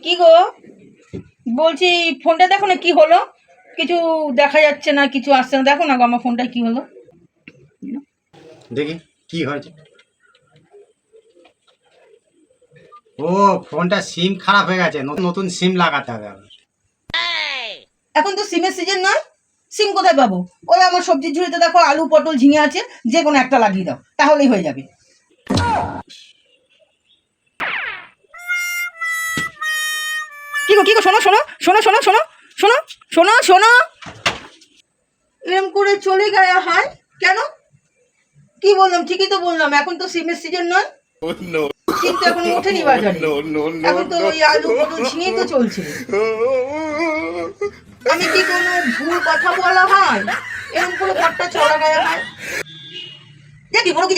কি গো, বলছি ফোনটা দেখো না, কি হলো? কিছু দেখা যাচ্ছে না, কিছু আসছে না, দেখো না গো আমার ফোনটা কি হলো। দেখি কি হয়েছে। ও, ফোনটা সিম খারাপ হয়ে গেছে, নতুন সিম লাগাতে হবে আবার। এখন তো সিমের সিজন নয়, সিম কোথায় পাবো? ওই আমার সবজির ঝুড়িতে দেখো আলু পটল ঝিঙে আছে, যে কোনো একটা লাগিয়ে দাও, তাহলেই হয়ে যাবে। কি গো শোনো শোনো শোনো শোনো শোনো শোনো শোনো শোনো, এরম করে চলে গেয়া হয় কেন? কি বললাম? ঠিকই তো বললাম, এখন তো সিমের সিজন নয়। সিম তো এখন ওঠেনি বাজারে। এখন তো ওই আলু পটল ঝিঙেই তো চলছে। আমি কি কোনো ভুল কথা বলা হয়? এরকম করে ঘরটা চলা গেয়া হয়? দেখি বড় কি